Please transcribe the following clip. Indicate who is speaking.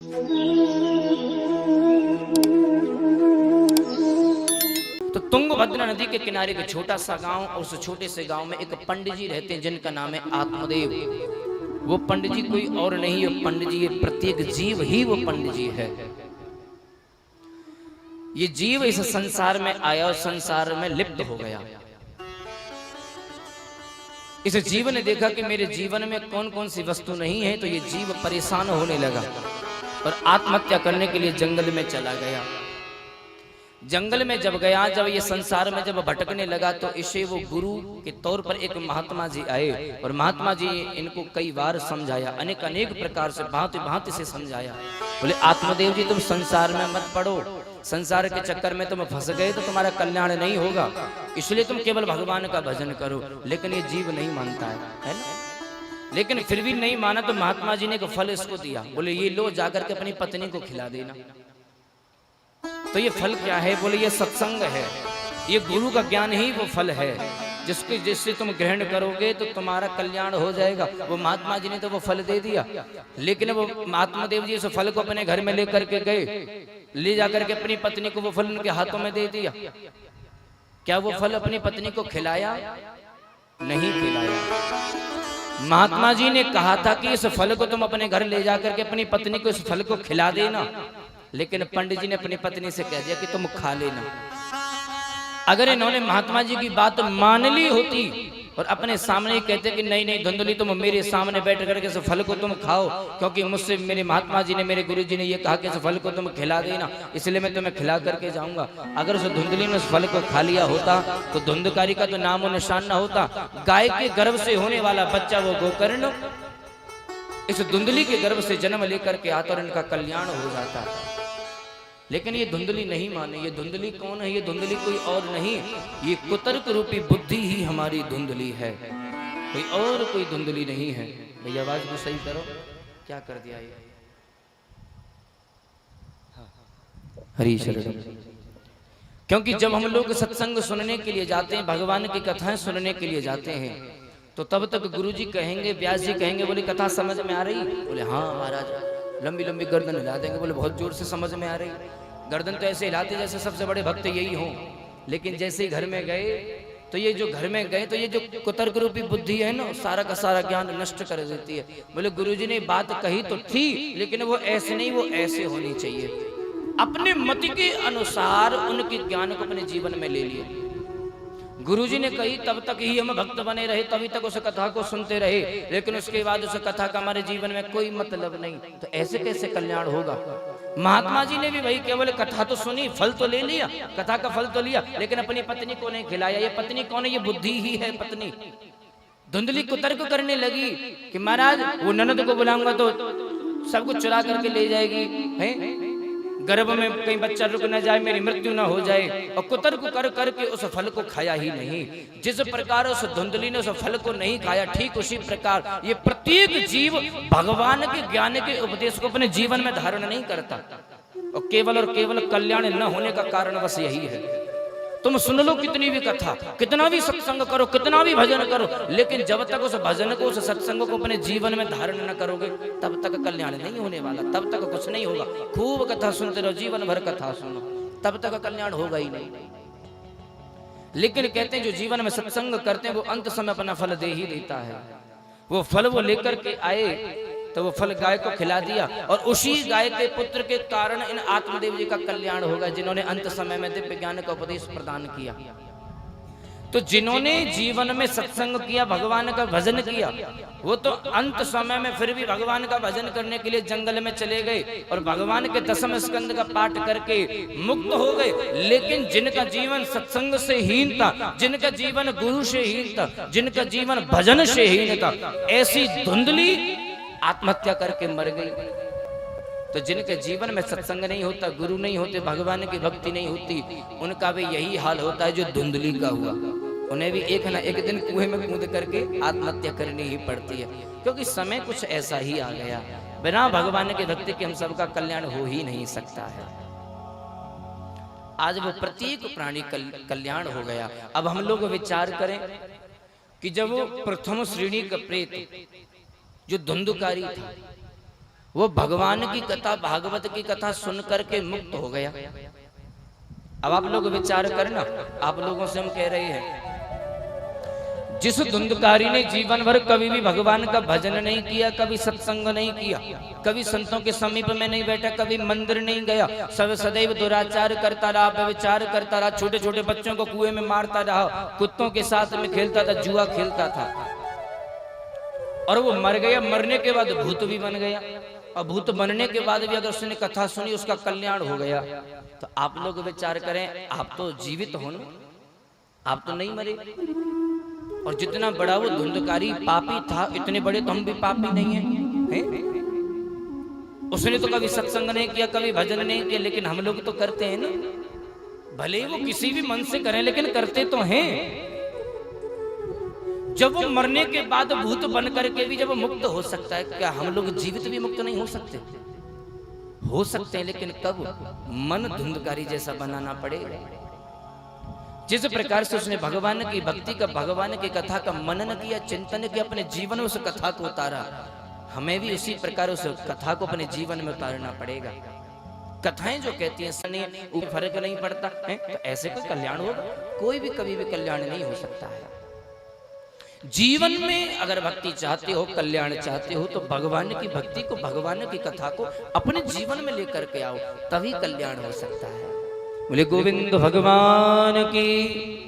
Speaker 1: तो तुंगभद्रा नदी के किनारे एक छोटा सा गांव, और उस छोटे से गांव में एक पंडित जी रहते हैं जिनका नाम है आत्मदेव। वो पंडित जी कोई और नहीं है, पंडित जी, प्रत्येक जीव ही वो पंडित जी है। ये जीव इस संसार में आया और संसार में लिप्त हो गया। इस जीव ने देखा कि मेरे जीवन में कौन कौन सी वस्तु नहीं है, तो ये जीव परेशान होने लगा और आत्महत्या करने के लिए जंगल में चला गया। जंगल में जब गया, जब ये संसार में जब भटकने लगा, तो इसे वो गुरु के तौर पर एक महात्मा जी आए और महात्मा जी इनको कई बार समझाया, अनेक प्रकार से भांति भांति से समझाया। बोले आत्मदेव जी, तुम संसार में मत पड़ो, संसार के चक्कर में तुम फंस गए तो तुम्हारा कल्याण नहीं होगा, इसलिए तुम केवल भगवान का भजन करो। लेकिन ये जीव नहीं मानता है ना। लेकिन फिर भी नहीं माना तो महात्मा जी ने एक फल इसको दिया। बोले ये लो, जाकर के अपनी पत्नी को खिला देना। तो ये फल क्या है? बोले ये सत्संग है, ये गुरु का ज्ञान ही वो फल है जिससे तुम ग्रहण करोगे तो तुम्हारा कल्याण हो जाएगा। वो महात्मा जी ने तो वो फल दे दिया, लेकिन वो महात्मा देव जी उस फल को अपने घर में लेकर के गए, ले जाकर के अपनी पत्नी को वो फल उनके हाथों में दे दिया। क्या वो फल अपनी पत्नी को खिलाया? नहीं खिलाया। महात्मा जी ने कहा था कि इस फल को तुम अपने घर ले जाकर के अपनी पत्नी को इस फल को खिला देना, लेकिन पंडित जी ने अपनी पत्नी से कह दिया कि तुम खा लेना। अगर इन्होंने महात्मा जी की बात मान ली होती और अपने सामने ही कहते कि नहीं नहीं धुंधली, तुम मेरे सामने बैठ करके इस फल को तुम खाओ, क्योंकि मुझसे मेरे महात्मा जी ने, मेरे गुरु जी ने ये कहा कि इस फल को तुम खिला देना, इसलिए मैं तुम्हें खिला करके जाऊंगा। अगर उस धुंधली ने उस फल को खा लिया होता तो धुंधकारी का तो नामो निशान ना होता। गाय के गर्भ से होने वाला बच्चा वो गोकर्ण इस धुंधली के गर्भ से जन्म लेकर के आता और इनका कल्याण हो जाता। लेकिन ये धुंधली नहीं माने। ये धुंधली कौन है? ये धुंधली कोई और नहीं, ये कुतर्क रूपी बुद्धि ही हमारी धुंधली है, कोई और कोई धुंधली नहीं है। भैया आवाज को सही करो, क्या कर दिया ये? हरी शरण। क्योंकि जब हम लोग सत्संग सुनने के लिए जाते हैं, भगवान की कथाएं सुनने के लिए जाते हैं, तो तब तक गुरु जी कहेंगे, व्यास जी कहेंगे, बोले कथा समझ में आ रही? बोले हाँ महाराज। लंबी लंबी गर्दन हिला देंगे, बोले बहुत जोर से समझ में आ रही। गर्दन तो ऐसे हिलाते जैसे सबसे बड़े भक्त यही हों। लेकिन जैसे ही घर में गए तो ये जो घर में गए तो ये जो कुतर्क रूपी बुद्धि है ना, सारा का सारा ज्ञान नष्ट कर देती है। बोले गुरुजी ने बात कही तो थी, लेकिन वो ऐसे नहीं, वो ऐसे होनी चाहिए। अपने मति के अनुसार उनके ज्ञान को अपने जीवन में ले लिए। गुरुजी ने कही तब तक ही हम भक्त बने रहे, तभी तक उस कथा को सुनते रहे, लेकिन उसके बाद उस कथा का हमारे जीवन में कोई मतलब नहीं। तो ऐसे कैसे कल्याण होगा? महात्मा जी ने भी वही केवल कथा तो सुनी, फल तो ले लिया, कथा का फल तो लिया, लेकिन अपनी पत्नी को नहीं खिलाया। ये पत्नी कौन है? ये बुद्धि ही है पत्नी। धुंधली कुतर्क करने लगी कि महाराज वो ननद को बुलाऊंगा तो सब कुछ चुरा करके ले जाएगी, है गर्भ में कहीं बच्चा रुक न जाए, मेरी मृत्यु न हो जाए, और कुतर्क कर करके उस फल को खाया ही नहीं। जिस प्रकार उस धुंधली ने उस फल को नहीं खाया, ठीक उसी प्रकार ये प्रत्येक जीव भगवान के ज्ञान के उपदेश को अपने जीवन में धारण नहीं करता, और केवल कल्याण न होने का कारण बस यही है। तुम सुन लो कितनी भी कथा, कितना भी सत्संग करो, कितना भी भजन करो, लेकिन जब तक उस भजन को, उस सत्संग को अपने जीवन में धारण न करोगे, तब तक कल्याण नहीं होने वाला, तब तक कुछ नहीं होगा। खूब कथा सुनते रहो, जीवन भर कथा सुनो, तब तक कल्याण होगा ही नहीं। लेकिन कहते हैं जो जीवन में सत्संग करते हैं वो अंत समय अपना फल दे ही देता है। वो फल वो लेकर के आए तो वो फल गाय को खिला दिया, और उसी गाय के पुत्र के कारण इन आत्मदेव जी का कल्याण होगा, जिन्होंने अंत समय में दिव्य ज्ञान का उपदेश प्रदान किया। तो जिन्होंने जीवन में सत्संग किया, भगवान का भजन किया, वो तो अंत समय में फिर भी भगवान का भजन करने के लिए जंगल में चले गए और भगवान के दसम स्कंद का पाठ करके मुक्त हो गए। लेकिन जिनका जीवन सत्संग से हीन था, जिनका जीवन गुरु से हीन था, जिनका जीवन भजन से हीन था, ऐसी धुंधली आत्महत्या करके मर गई। तो जिनके जीवन में सत्संग नहीं होता, गुरु नहीं होते, भगवान की भक्ति नहीं होती, उनका भी यही हाल होता है जो धुंधली का हुआ। उन्हें भी एक ना एक दिन कुएं में कूद करके आत्महत्या करनी ही पड़ती है, क्योंकि समय कुछ ऐसा ही आ गया। बिना भगवान की भक्ति के हम सबका कल्याण हो ही नहीं सकता है। आज वो प्रत्येक प्राणी कल्याण हो गया। अब हम लोग विचार करें कि जब वो प्रथम श्रेणी का प्रेत जो धुंधकारी था, वो भगवान की कथा, भागवत की कथा सुन करके मुक्त हो गया। अब आप लोग विचार करना, आप लोगों से हम कह रहे हैं, जिस धुंधकारी ने जीवन भर कभी भी भगवान का भजन नहीं किया, कभी सत्संग नहीं किया, कभी संतों के समीप में नहीं बैठा, कभी मंदिर नहीं गया, सब सदैव दुराचार करता रहा, व्यभिचार करता रहा, छोटे छोटे बच्चों को कुएं में मारता रहा, कुत्तों के साथ में खेलता था, जुआ खेलता था, और वो मर गया। मरने के बाद भूत भी बन गया, और भूत बनने के बाद भी अगर उसने कथा सुनी उसका कल्याण हो गया। तो आप लोग विचार करें, आप तो जीवित हो ना, आप तो नहीं मरे। और जितना बड़ा वो धुंधकारी पापी था, इतने बड़े तो हम भी पापी नहीं हैं, हैं? उसने तो कभी सत्संग नहीं किया, कभी भजन नहीं किया, लेकिन हम लोग तो करते हैं ना। भले ही वो किसी भी मन से करें, लेकिन करते तो हैं। जब वो मरने के बाद भूत बन करके भी जब वो मुक्त हो सकता है, क्या हम लोग जीवित भी मुक्त नहीं हो सकते? हो सकते हैं, लेकिन कब? मन धुंधकारी जैसा बनाना पड़ेगा। जिस प्रकार से उसने भगवान की भक्ति का, भगवान की कथा का मनन किया, चिंतन किया, अपने जीवन में उस कथा को उतारा, हमें भी उसी प्रकार उस कथा को अपने जीवन में उतारना पड़ेगा। कथाएं जो कहती हैं सनी ऊपर फर्क नहीं पड़ता है, तो ऐसे कोई कल्याण होगा? कोई भी कभी भी कल्याण नहीं हो सकता है। जीवन में अगर भक्ति चाहते हो, कल्याण चाहते हो, तो भगवान की भक्ति को, भगवान की कथा को अपने जीवन में लेकर के आओ, तभी कल्याण हो सकता है। बोले गोविंद भगवान की।